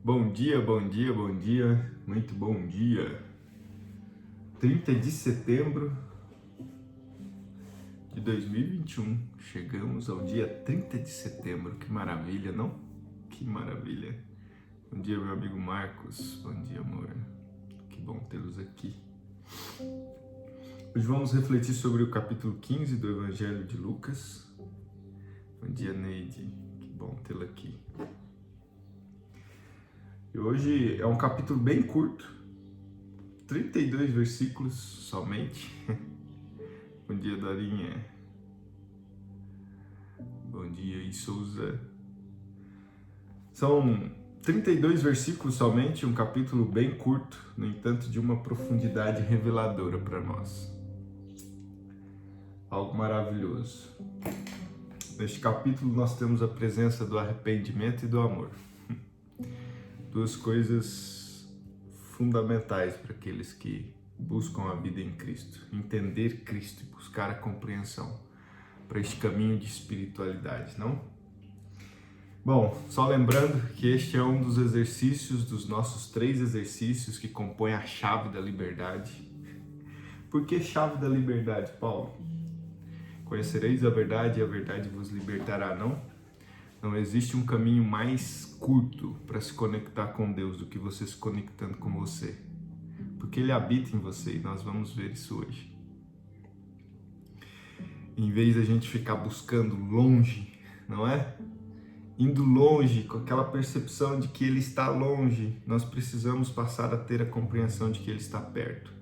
Bom dia, bom dia, bom dia, muito bom dia. 30 de setembro de 2021. Chegamos ao dia 30 de setembro. Que maravilha, não? Que maravilha. Bom dia, meu amigo Marcos. Bom dia, amor. Que bom tê-los aqui. Hoje vamos refletir sobre o capítulo 15 do Evangelho de Lucas. Bom dia, Neide. Que bom tê-la aqui. E hoje é um capítulo bem curto, 32 versículos somente. Bom dia, Dorinha. Bom dia, Isouza. São 32 versículos somente, um capítulo bem curto, no entanto de uma profundidade reveladora para nós. Algo maravilhoso. Neste capítulo nós temos a presença do arrependimento e do amor. Duas coisas fundamentais para aqueles que buscam a vida em Cristo. Entender Cristo e buscar a compreensão para este caminho de espiritualidade, não? Bom, só lembrando que este é um dos exercícios, dos nossos 3 exercícios que compõem a chave da liberdade. Por que chave da liberdade, Paulo? Conhecereis a verdade e a verdade vos libertará, não? Não existe um caminho mais curto para se conectar com Deus do que você se conectando com você. Porque Ele habita em você e nós vamos ver isso hoje. Em vez de a gente ficar buscando longe, não é? Indo longe com aquela percepção de que Ele está longe, nós precisamos passar a ter a compreensão de que Ele está perto.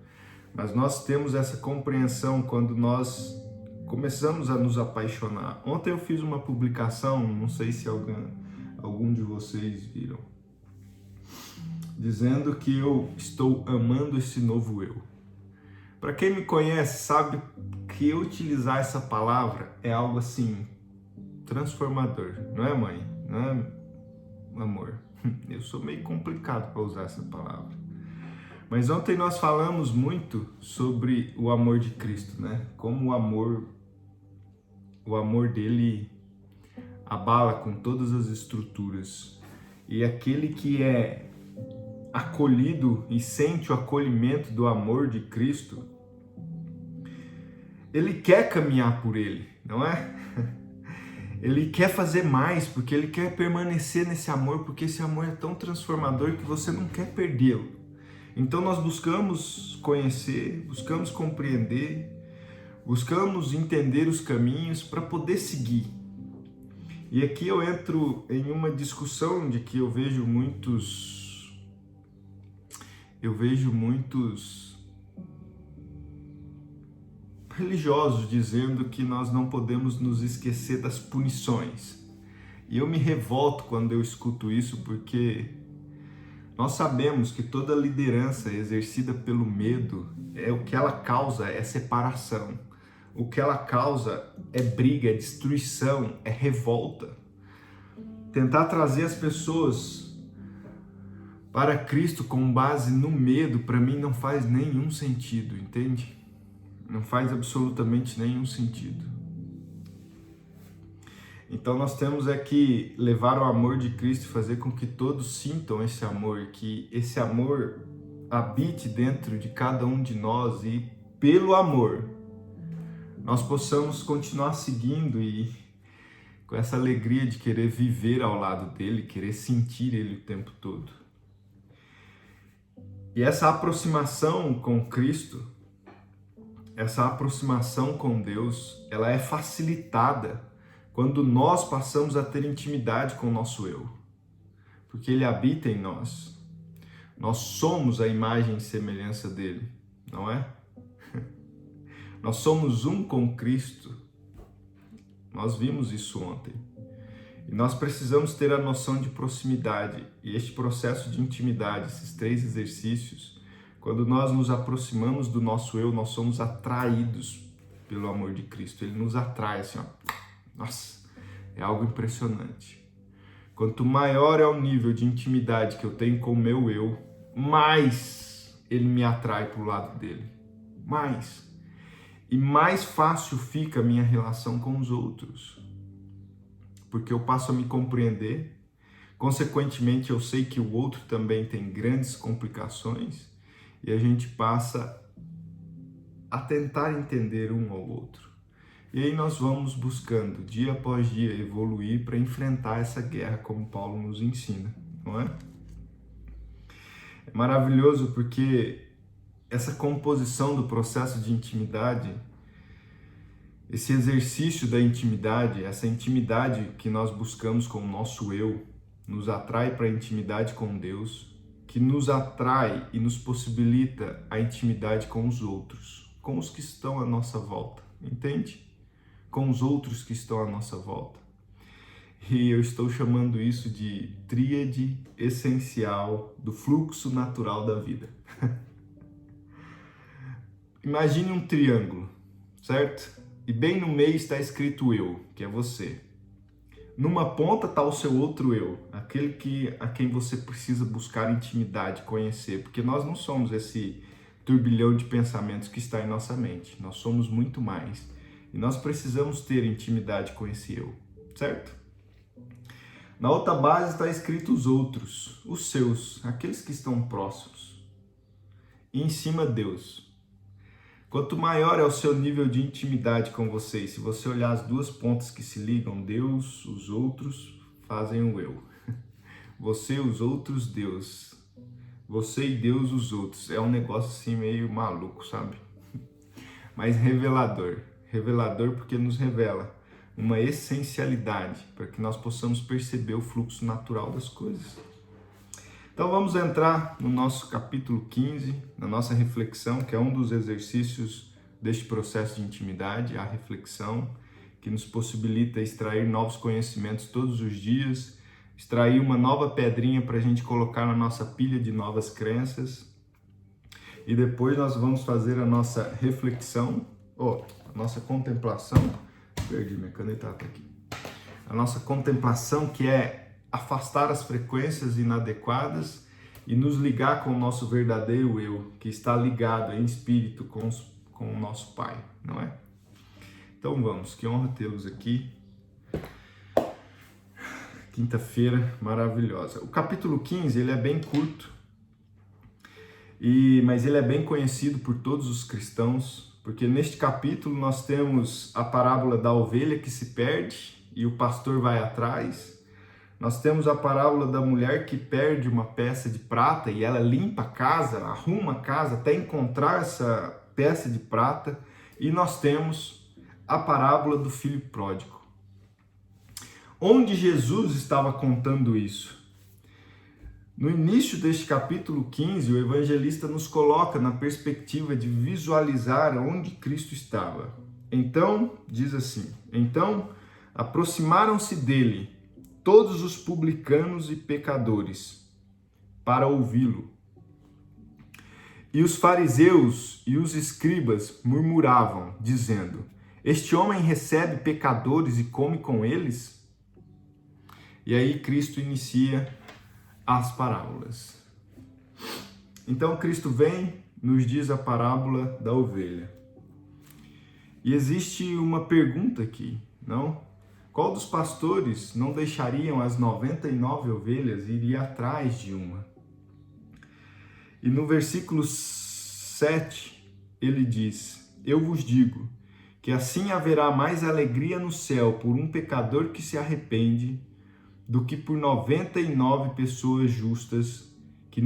Mas nós temos essa compreensão quando nós começamos a nos apaixonar. Ontem eu fiz uma publicação, não sei se algum de vocês viram, dizendo que eu estou amando esse novo eu. Para quem me conhece, sabe que eu utilizar essa palavra é algo assim, transformador. Não é, mãe? Não é, amor? Eu sou meio complicado para usar essa palavra. Mas ontem nós falamos muito sobre o amor de Cristo, né? Como o amor dele abala com todas as estruturas. E aquele que é acolhido e sente o acolhimento do amor de Cristo, ele quer caminhar por ele, não é? Ele quer fazer mais, porque ele quer permanecer nesse amor, porque esse amor é tão transformador que você não quer perdê-lo. Então nós buscamos conhecer, buscamos compreender, buscamos entender os caminhos para poder seguir. E aqui eu entro em uma discussão de que eu vejo muitos religiosos dizendo que nós não podemos nos esquecer das punições. E eu me revolto quando eu escuto isso, porque nós sabemos que toda liderança exercida pelo medo, o que ela causa é separação. O que ela causa é briga, é destruição, é revolta. Tentar trazer as pessoas para Cristo com base no medo, para mim não faz nenhum sentido, entende? Não faz absolutamente nenhum sentido. Então nós temos que levar o amor de Cristo e fazer com que todos sintam esse amor, que esse amor habite dentro de cada um de nós e pelo amor nós possamos continuar seguindo e com essa alegria de querer viver ao lado dele, querer sentir ele o tempo todo. E essa aproximação com Cristo, essa aproximação com Deus, ela é facilitada quando nós passamos a ter intimidade com o nosso eu, porque ele habita em nós. Nós somos a imagem e semelhança dele, não é? Nós somos um com Cristo. Nós vimos isso ontem. E nós precisamos ter a noção de proximidade. E este processo de intimidade, esses 3 exercícios, quando nós nos aproximamos do nosso eu, nós somos atraídos pelo amor de Cristo. Ele nos atrai assim, ó. Nossa, é algo impressionante. Quanto maior é o nível de intimidade que eu tenho com o meu eu, mais ele me atrai para o lado dele. Mais. E mais fácil fica a minha relação com os outros. Porque eu passo a me compreender, Consequentemente, eu sei que o outro também tem grandes complicações e a gente passa a tentar entender um ao outro. E aí nós vamos buscando, dia após dia, evoluir para enfrentar essa guerra, como Paulo nos ensina, não é? É maravilhoso porque essa composição do processo de intimidade, esse exercício da intimidade, essa intimidade que nós buscamos com o nosso eu, nos atrai para a intimidade com Deus, que nos atrai e nos possibilita a intimidade com os outros, com os que estão à nossa volta, entende? Com os outros que estão à nossa volta. E eu estou chamando isso de tríade essencial do fluxo natural da vida. Imagine um triângulo, certo? E bem no meio está escrito eu, que é você. Numa ponta está o seu outro eu, aquele a quem você precisa buscar intimidade, conhecer, porque nós não somos esse turbilhão de pensamentos que está em nossa mente. Nós somos muito mais. E nós precisamos ter intimidade com esse eu, certo? Na outra base está escrito os outros, os seus, aqueles que estão próximos. E em cima Deus. Quanto maior é o seu nível de intimidade com você, se você olhar as duas pontas que se ligam, Deus, os outros, fazem o eu. Você, os outros, Deus. Você e Deus, os outros. É um negócio assim meio maluco, sabe? Mas revelador. Revelador porque nos revela uma essencialidade para que nós possamos perceber o fluxo natural das coisas. Então vamos entrar no nosso capítulo 15, na nossa reflexão, que é um dos exercícios deste processo de intimidade, a reflexão, que nos possibilita extrair novos conhecimentos todos os dias, extrair uma nova pedrinha para a gente colocar na nossa pilha de novas crenças. E depois nós vamos fazer a nossa reflexão, a nossa contemplação. Perdi minha caneta, tá aqui. A nossa contemplação, que é afastar as frequências inadequadas e nos ligar com o nosso verdadeiro eu, que está ligado em espírito com o nosso Pai, não é? Então vamos, que honra tê-los aqui. Quinta-feira maravilhosa. O capítulo 15, ele é bem curto, mas ele é bem conhecido por todos os cristãos, porque neste capítulo nós temos a parábola da ovelha que se perde e o pastor vai atrás. Nós temos a parábola da mulher que perde uma peça de prata e ela limpa a casa, arruma a casa até encontrar essa peça de prata. E nós temos a parábola do filho pródigo. Onde Jesus estava contando isso? No início deste capítulo 15, o evangelista nos coloca na perspectiva de visualizar onde Cristo estava. Então, diz assim, então aproximaram-se dele todos os publicanos e pecadores para ouvi-lo. E os fariseus e os escribas murmuravam, dizendo, este homem recebe pecadores e come com eles? E aí Cristo inicia as parábolas. Então Cristo vem, nos diz a parábola da ovelha. E existe uma pergunta aqui, não? Qual dos pastores não deixariam as 99 ovelhas e iria atrás de uma? E no versículo 7, ele diz, eu vos digo que assim haverá mais alegria no céu por um pecador que se arrepende do que por 99 pessoas justas que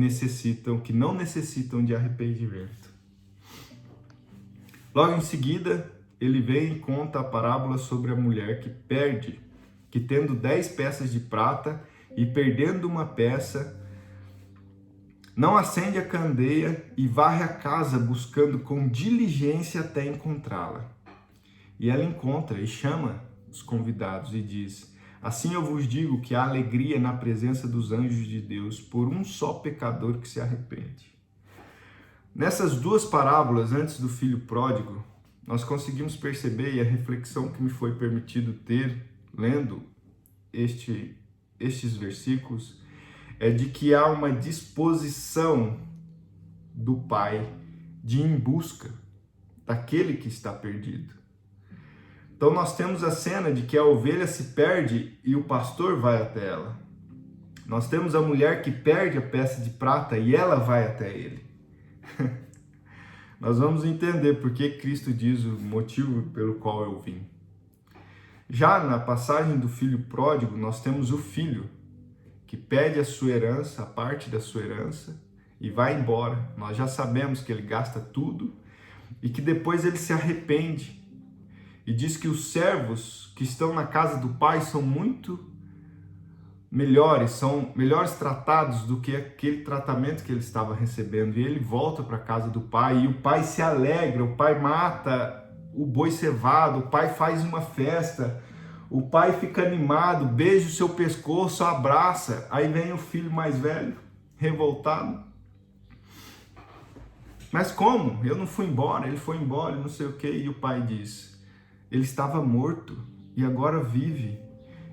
não necessitam de arrependimento. Logo em seguida, ele vem e conta a parábola sobre a mulher que perde, que tendo 10 peças de prata e perdendo uma peça, não acende a candeia e varre a casa buscando com diligência até encontrá-la. E ela encontra e chama os convidados e diz, assim eu vos digo que há alegria na presença dos anjos de Deus por um só pecador que se arrepende. Nessas duas parábolas, antes do filho pródigo, nós conseguimos perceber, e a reflexão que me foi permitido ter, lendo estes versículos, é de que há uma disposição do Pai de ir em busca daquele que está perdido. Então nós temos a cena de que a ovelha se perde e o pastor vai até ela. Nós temos a mulher que perde a peça de prata e ela vai até ele. Nós vamos entender por que Cristo diz o motivo pelo qual eu vim. Já na passagem do filho pródigo, nós temos o filho que pede a sua herança, a parte da sua herança, e vai embora. Nós já sabemos que ele gasta tudo e que depois ele se arrepende. E diz que os servos que estão na casa do pai são muito melhores, são melhores tratados do que aquele tratamento que ele estava recebendo. E ele volta para a casa do pai e o pai se alegra, o pai mata o boi cevado, o pai faz uma festa, o pai fica animado, beija o seu pescoço, abraça. Aí vem o filho mais velho, revoltado. Mas como? Eu não fui embora, ele foi embora, não sei o que. E o pai diz, ele estava morto e agora vive.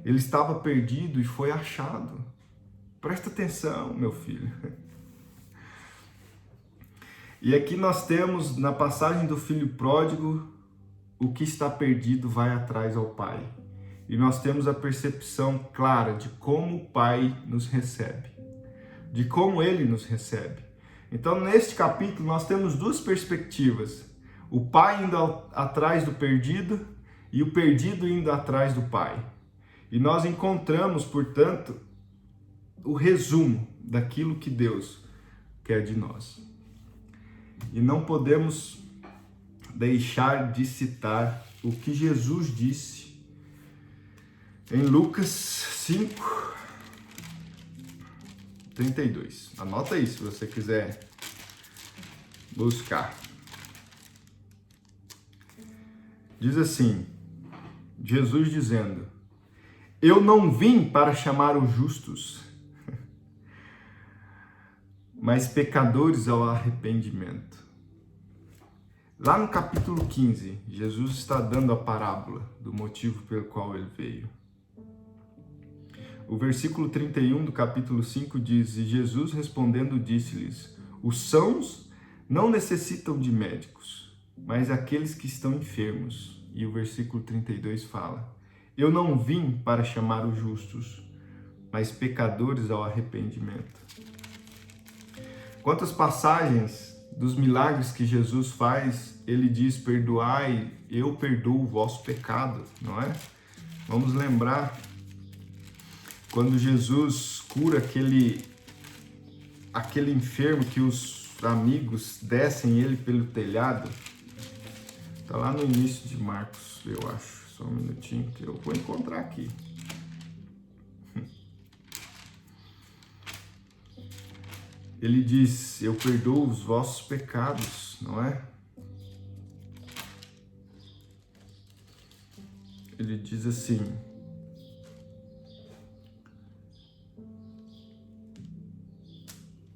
Ele estava perdido e foi achado. Presta atenção, meu filho. E aqui nós temos, na passagem do filho pródigo, o que está perdido vai atrás ao pai. E nós temos a percepção clara de como o pai nos recebe. De como ele nos recebe. Então, neste capítulo, nós temos duas perspectivas. O pai indo atrás do perdido e o perdido indo atrás do pai. E nós encontramos, portanto, o resumo daquilo que Deus quer de nós. E não podemos deixar de citar o que Jesus disse em Lucas 5, 32. Anota aí se você quiser buscar. Diz assim, Jesus dizendo, eu não vim para chamar os justos, mas pecadores ao arrependimento. Lá no capítulo 15, Jesus está dando a parábola do motivo pelo qual ele veio. O versículo 31 do capítulo 5 diz, e Jesus respondendo disse-lhes, os sãos não necessitam de médicos, mas aqueles que estão enfermos. E o versículo 32 fala, eu não vim para chamar os justos, mas pecadores ao arrependimento. Quantas passagens dos milagres que Jesus faz, ele diz, perdoai, eu perdoo o vosso pecado, não é? Vamos lembrar quando Jesus cura aquele enfermo que os amigos descem ele pelo telhado. Está lá no início de Marcos, eu acho. Só um minutinho que eu vou encontrar aqui. Ele diz, eu perdoo os vossos pecados, não é? Ele diz assim,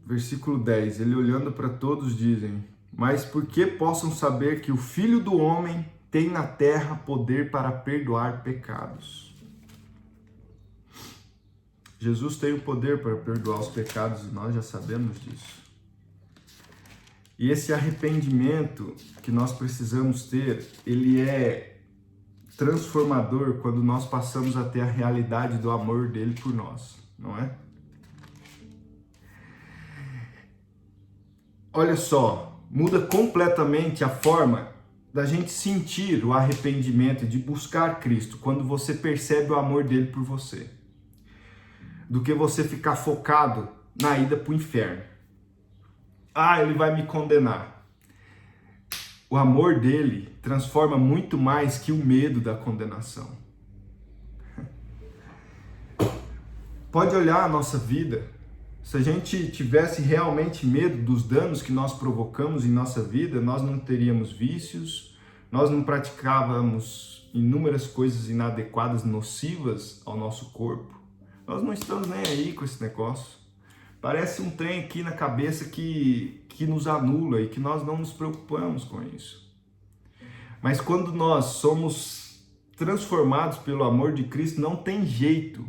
versículo 10, ele olhando para todos dizem, mas por que possam saber que o Filho do Homem tem na terra poder para perdoar pecados? Jesus tem o poder para perdoar os pecados e nós já sabemos disso. E esse arrependimento que nós precisamos ter, ele é transformador quando nós passamos a ter a realidade do amor dele por nós, não é? Olha só, muda completamente a forma da gente sentir o arrependimento, de buscar Cristo, quando você percebe o amor dele por você, do que você ficar focado na ida para o inferno. Ah, ele vai me condenar. O amor dele transforma muito mais que o medo da condenação. Pode olhar a nossa vida. Se a gente tivesse realmente medo dos danos que nós provocamos em nossa vida, nós não teríamos vícios, nós não praticávamos inúmeras coisas inadequadas, nocivas ao nosso corpo. Nós não estamos nem aí com esse negócio. Parece um trem aqui na cabeça que nos anula e que nós não nos preocupamos com isso. Mas quando nós somos transformados pelo amor de Cristo, não tem jeito,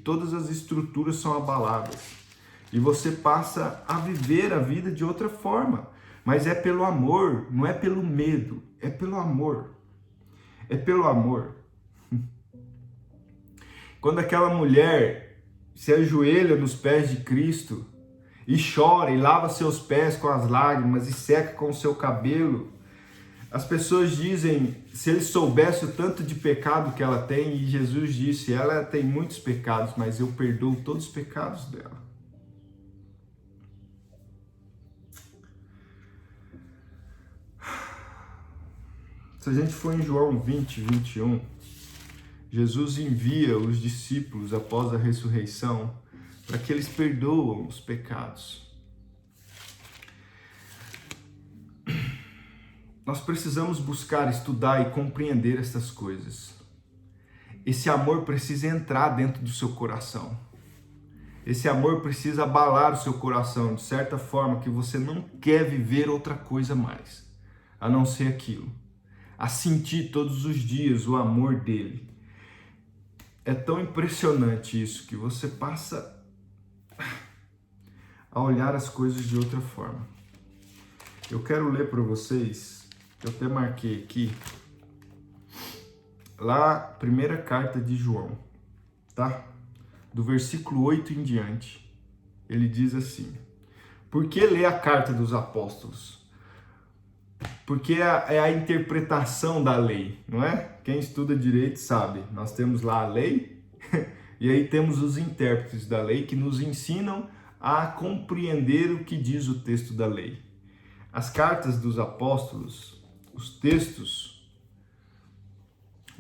todas as estruturas são abaladas. E você passa a viver a vida de outra forma. Mas é pelo amor, não é pelo medo, é pelo amor. É pelo amor. Quando aquela mulher se ajoelha nos pés de Cristo e chora e lava seus pés com as lágrimas e seca com o seu cabelo, as pessoas dizem, se ele soubesse o tanto de pecado que ela tem, e Jesus disse, ela tem muitos pecados, mas eu perdoo todos os pecados dela. Se a gente for em João 20, 21, Jesus envia os discípulos após a ressurreição para que eles perdoam os pecados. Nós precisamos buscar, estudar e compreender essas coisas. Esse amor precisa entrar dentro do seu coração. Esse amor precisa abalar o seu coração de certa forma que você não quer viver outra coisa mais, a não ser aquilo. A sentir todos os dias o amor dele. É tão impressionante isso que você passa a olhar as coisas de outra forma. Eu quero ler para vocês, eu até marquei aqui, lá, primeira carta de João, tá? Do versículo 8 em diante, ele diz assim: por que ler a carta dos apóstolos? Porque é a interpretação da lei, não é? Quem estuda direito sabe. Nós temos lá a lei e aí temos os intérpretes da lei que nos ensinam a compreender o que diz o texto da lei. As cartas dos apóstolos, os textos,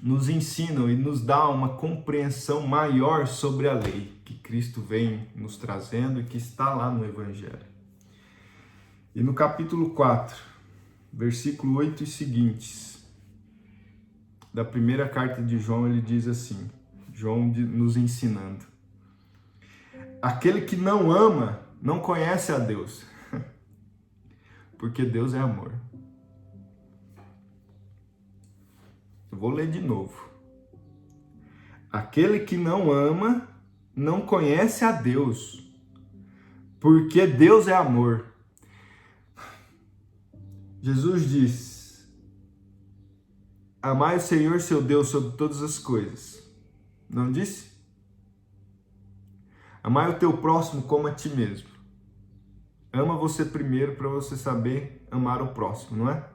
nos ensinam e nos dão uma compreensão maior sobre a lei que Cristo vem nos trazendo e que está lá no Evangelho. E no capítulo 4, versículo 8 e seguintes, da primeira carta de João, ele diz assim, João nos ensinando: aquele que não ama não conhece a Deus, porque Deus é amor. Eu vou ler de novo. Aquele que não ama não conhece a Deus, porque Deus é amor. Jesus diz: amai o Senhor seu Deus sobre todas as coisas. Não disse? Amai o teu próximo como a ti mesmo. Ama você primeiro para você saber amar o próximo, não é?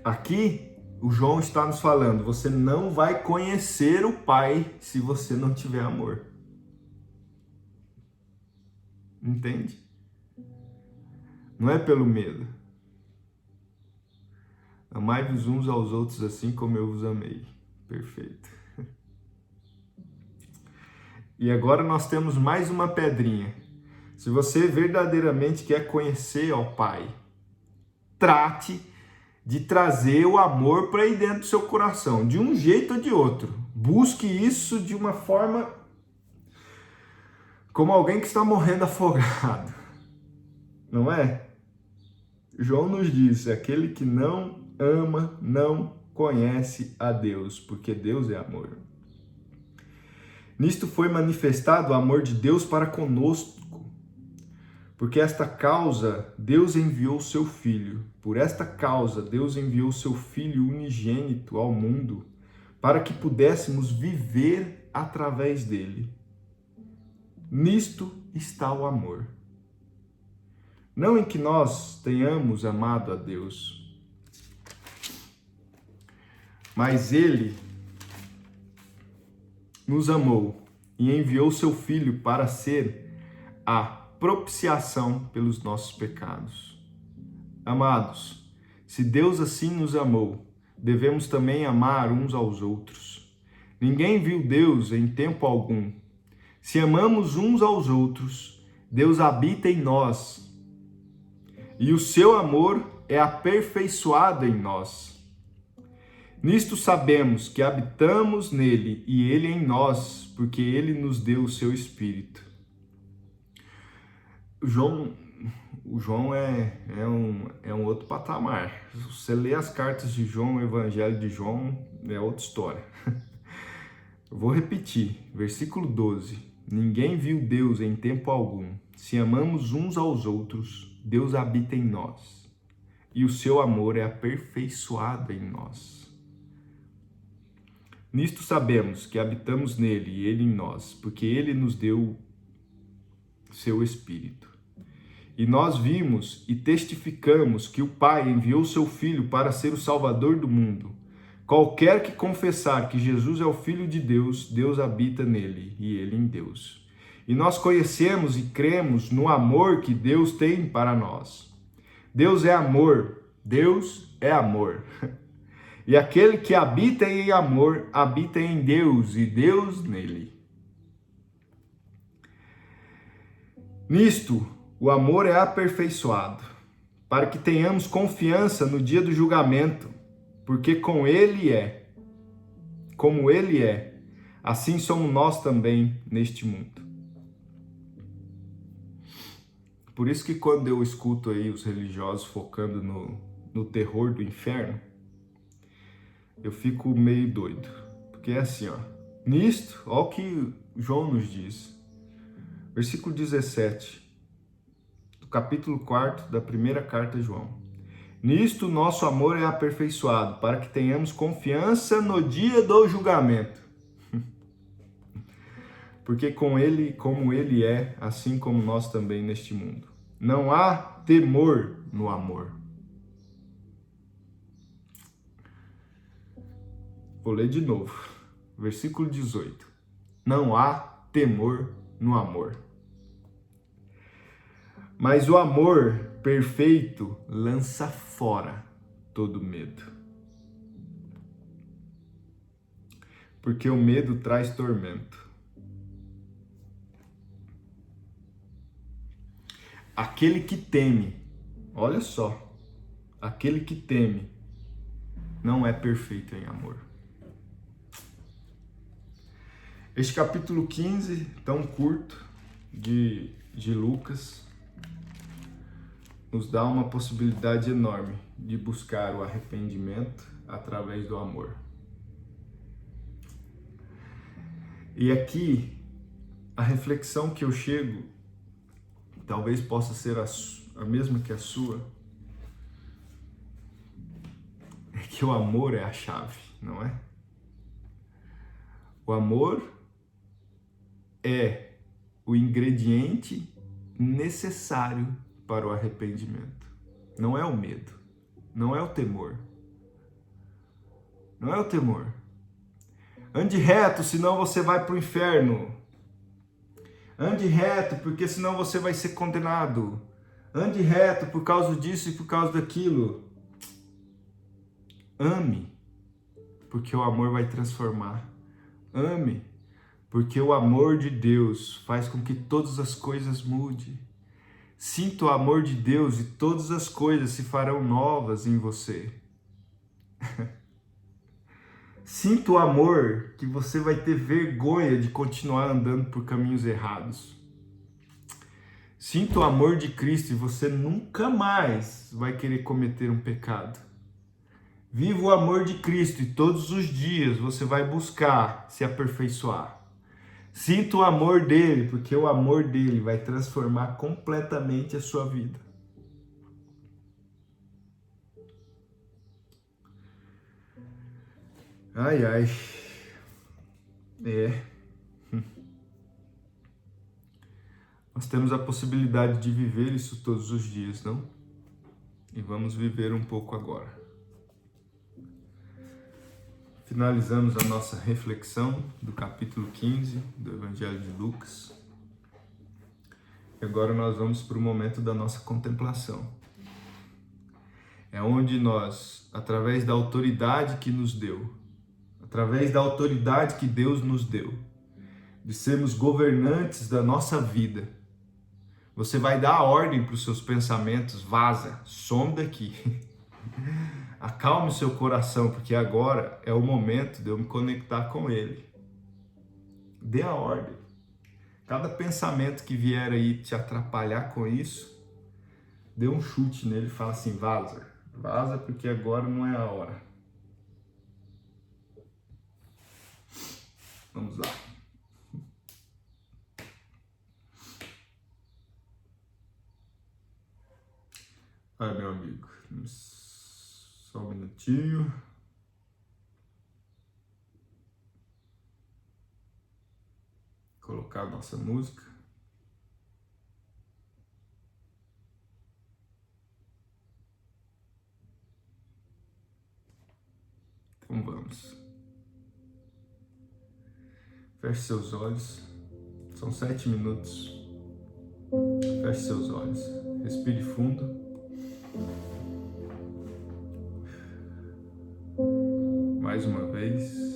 Aqui o João está nos falando, você não vai conhecer o Pai se você não tiver amor. Entende? Não é pelo medo. Amai-vos uns aos outros assim como eu vos amei. Perfeito. E agora nós temos mais uma pedrinha. Se você verdadeiramente quer conhecer ao Pai, trate de trazer o amor para aí dentro do seu coração, de um jeito ou de outro. Busque isso de uma forma como alguém que está morrendo afogado. Não é? João nos diz, aquele que não ama, não conhece a Deus, porque Deus é amor. Nisto foi manifestado o amor de Deus para conosco, porque esta causa Deus enviou o seu Filho. Por esta causa Deus enviou o seu Filho unigênito ao mundo, para que pudéssemos viver através dele. Nisto está o amor. Não em que nós tenhamos amado a Deus, mas Ele nos amou e enviou seu Filho para ser a propiciação pelos nossos pecados. Amados, se Deus assim nos amou, devemos também amar uns aos outros. Ninguém viu Deus em tempo algum. Se amamos uns aos outros, Deus habita em nós, e o seu amor é aperfeiçoado em nós. Nisto sabemos que habitamos nele e ele em nós, porque ele nos deu o seu Espírito. O João é um outro patamar. Se você lê as cartas de João, o Evangelho de João, é outra história. Eu vou repetir, versículo 12. Ninguém viu Deus em tempo algum. Se amamos uns aos outros, Deus habita em nós, e o seu amor é aperfeiçoado em nós. Nisto sabemos que habitamos nele e ele em nós, porque ele nos deu seu Espírito. E nós vimos e testificamos que o Pai enviou seu Filho para ser o Salvador do mundo. Qualquer que confessar que Jesus é o Filho de Deus, Deus habita nele e ele em Deus. E nós conhecemos e cremos no amor que Deus tem para nós. Deus é amor. Deus é amor. E aquele que habita em amor, habita em Deus e Deus nele. Nisto, o amor é aperfeiçoado, para que tenhamos confiança no dia do julgamento, porque como ele é, assim somos nós também neste mundo. Por isso que quando eu escuto aí os religiosos focando no terror do inferno, eu fico meio doido. Porque é assim, ó. Nisto, olha o que João nos diz. Versículo 17, do capítulo 4 da primeira carta de João. Nisto nosso amor é aperfeiçoado, para que tenhamos confiança no dia do julgamento. Porque como ele é, assim como nós também neste mundo. Não há temor no amor. Vou ler de novo. Versículo 18. Não há temor no amor. Mas o amor perfeito lança fora todo medo. Porque o medo traz tormento. Aquele que teme, olha só, aquele que teme não é perfeito em amor. Este capítulo 15, tão curto, de Lucas, nos dá uma possibilidade enorme de buscar o arrependimento através do amor. E aqui, a reflexão que eu chego, talvez possa ser a mesma que a sua, é que o amor é a chave, não é? O amor é o ingrediente necessário para o arrependimento. Não é o medo, não é o temor. Não é o temor. Ande reto, senão você vai para o inferno. Ande reto, porque senão você vai ser condenado. Ande reto por causa disso e por causa daquilo. Ame, porque o amor vai transformar. Ame, porque o amor de Deus faz com que todas as coisas mudem. Sinta o amor de Deus e todas as coisas se farão novas em você. Sinta o amor que você vai ter vergonha de continuar andando por caminhos errados. Sinta o amor de Cristo e você nunca mais vai querer cometer um pecado. Viva o amor de Cristo e todos os dias você vai buscar se aperfeiçoar. Sinta o amor dele, porque o amor dele vai transformar completamente a sua vida. Ai, ai. Nós temos a possibilidade de viver isso todos os dias, não? E vamos viver um pouco agora. Finalizamos a nossa reflexão do capítulo 15 do Evangelho de Lucas. E agora nós vamos para o momento da nossa contemplação. É onde nós, através da autoridade que nos deu, através da autoridade que Deus nos deu, de sermos governantes da nossa vida, você vai dar a ordem para os seus pensamentos: vaza, some daqui. Acalme o seu coração, porque agora é o momento de eu me conectar com Ele. Dê a ordem. Cada pensamento que vier aí te atrapalhar com isso, dê um chute nele e fala assim: vaza. Vaza, porque agora não é a hora. Vamos lá. Ai, meu amigo. Só um minutinho. colocar a nossa música. Então vamos. Feche seus olhos. São 7 minutos. Feche seus olhos. Respire fundo. Mais uma vez.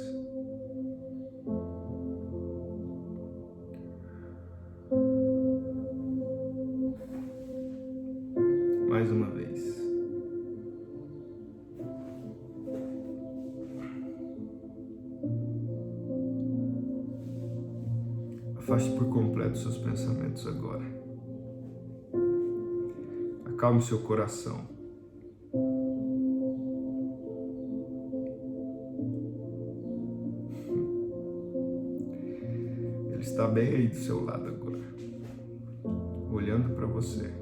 Mais uma vez. Afaste por completo seus pensamentos agora. Acalme seu coração. Ele está bem aí do seu lado agora, olhando para você.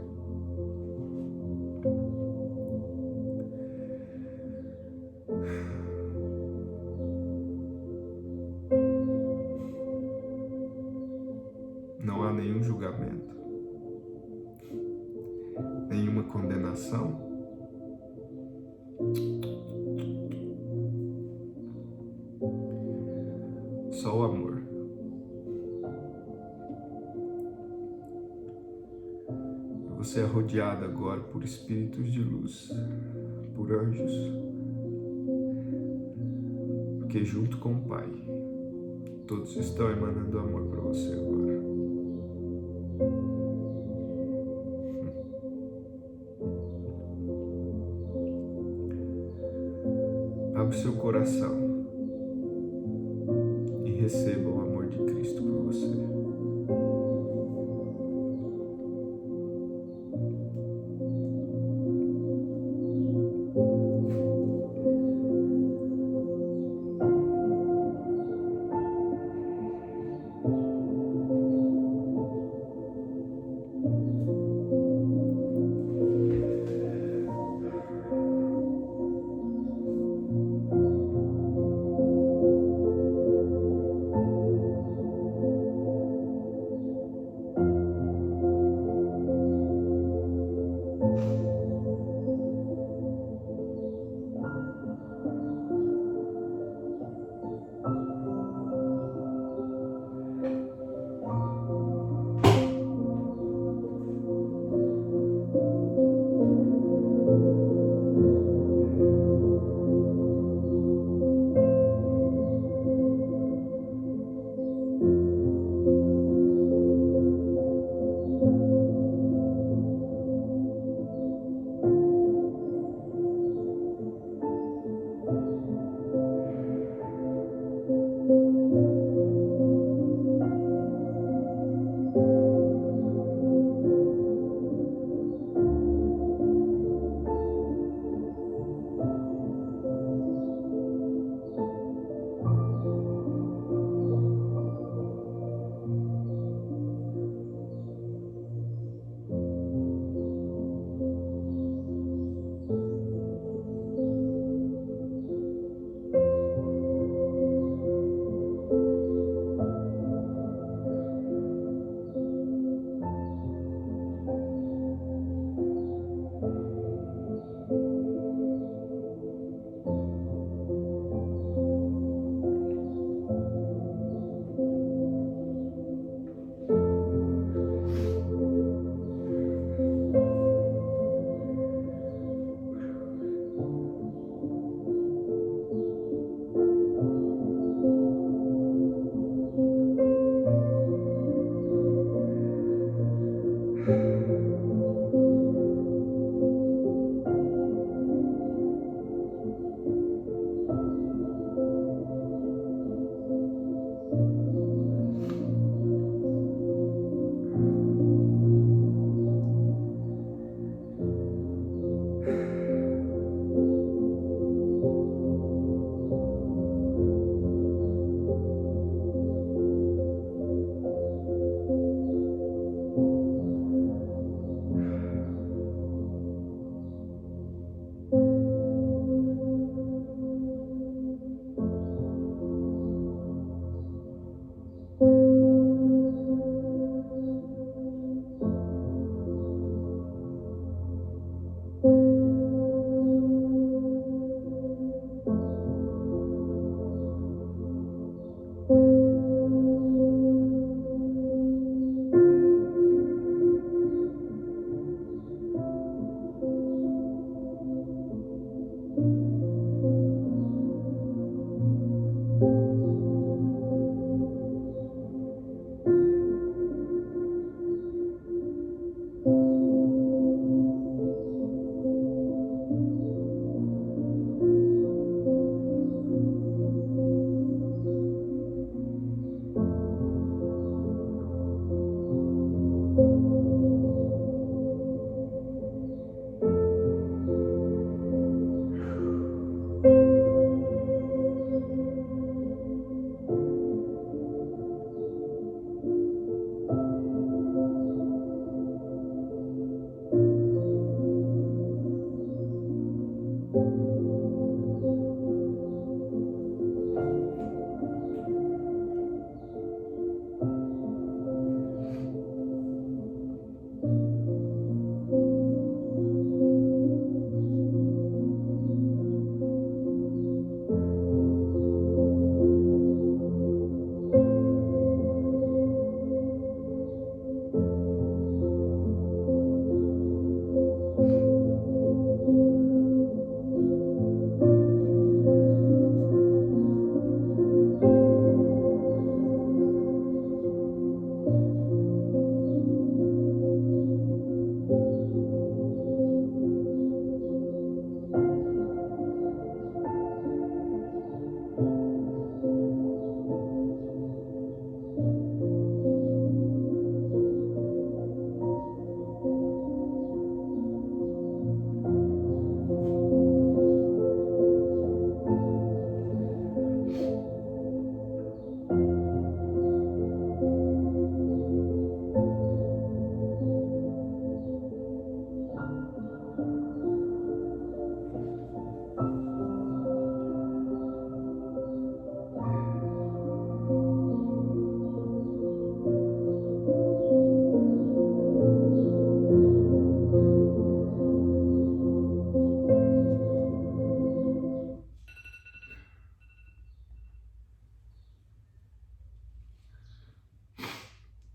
Não há nenhum julgamento, nenhuma condenação. Só o amor. Você é rodeado agora por espíritos de luz, por anjos, porque junto com o Pai, todos estão emanando amor para você agora. Abra seu coração e receba o amor de Cristo por você.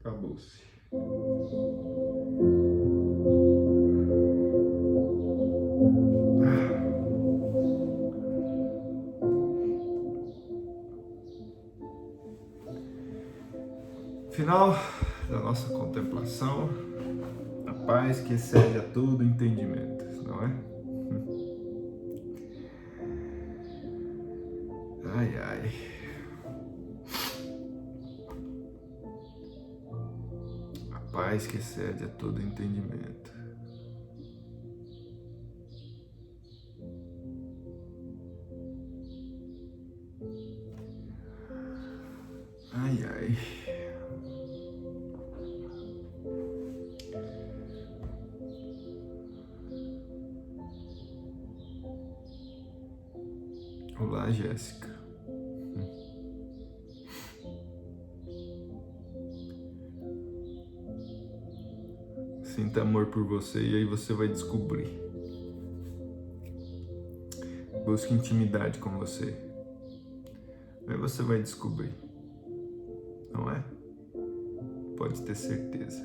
Acabou-se. Final da nossa contemplação, a paz que excede a todo entendimento, não é? Ai, ai. A paz que excede a todo entendimento. Ai, ai. Olá, Jéssica. Sinta amor por você e aí você vai descobrir. Busque intimidade com você. Aí você vai descobrir. Não é? Pode ter certeza.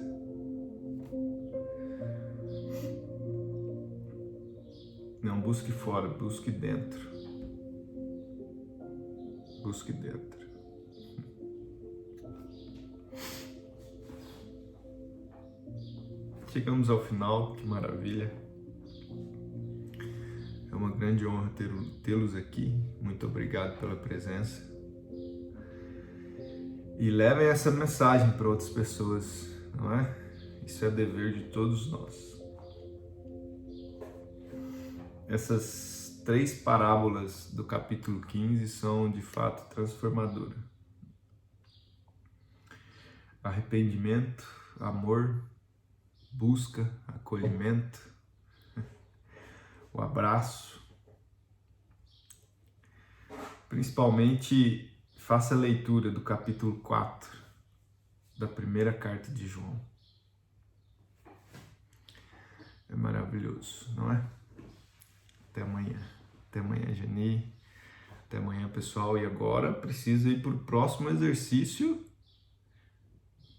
Não busque fora, busque dentro. Busque dentro. Chegamos ao final, que maravilha. É uma grande honra tê-los aqui. Muito obrigado pela presença. E levem essa mensagem para outras pessoas, não é? Isso é dever de todos nós. Essas 3 parábolas do capítulo 15 são de fato transformadoras. Arrependimento, amor, busca, acolhimento, o abraço. Principalmente, faça a leitura do capítulo 4 da primeira carta de João. É maravilhoso, não é? Até amanhã. Até amanhã, Geni. Até amanhã, pessoal. E agora precisa ir para o próximo exercício.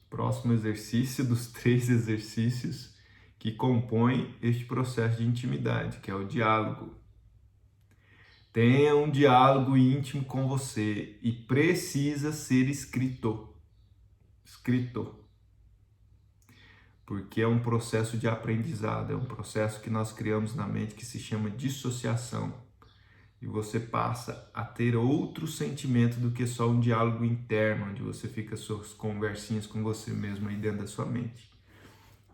Próximo exercício dos 3 exercícios que compõem este processo de intimidade, que é o diálogo. Tenha um diálogo íntimo com você e precisa ser escritor. Porque é um processo de aprendizado, é um processo que nós criamos na mente que se chama dissociação. E você passa a ter outro sentimento do que só um diálogo interno, onde você fica suas conversinhas com você mesmo aí dentro da sua mente.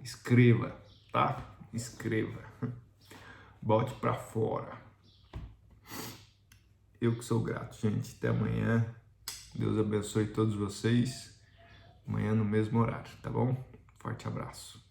Escreva, tá? Escreva. Bote pra fora. Eu que sou grato, gente. Até amanhã. Deus abençoe todos vocês. Amanhã no mesmo horário, tá bom? Forte abraço.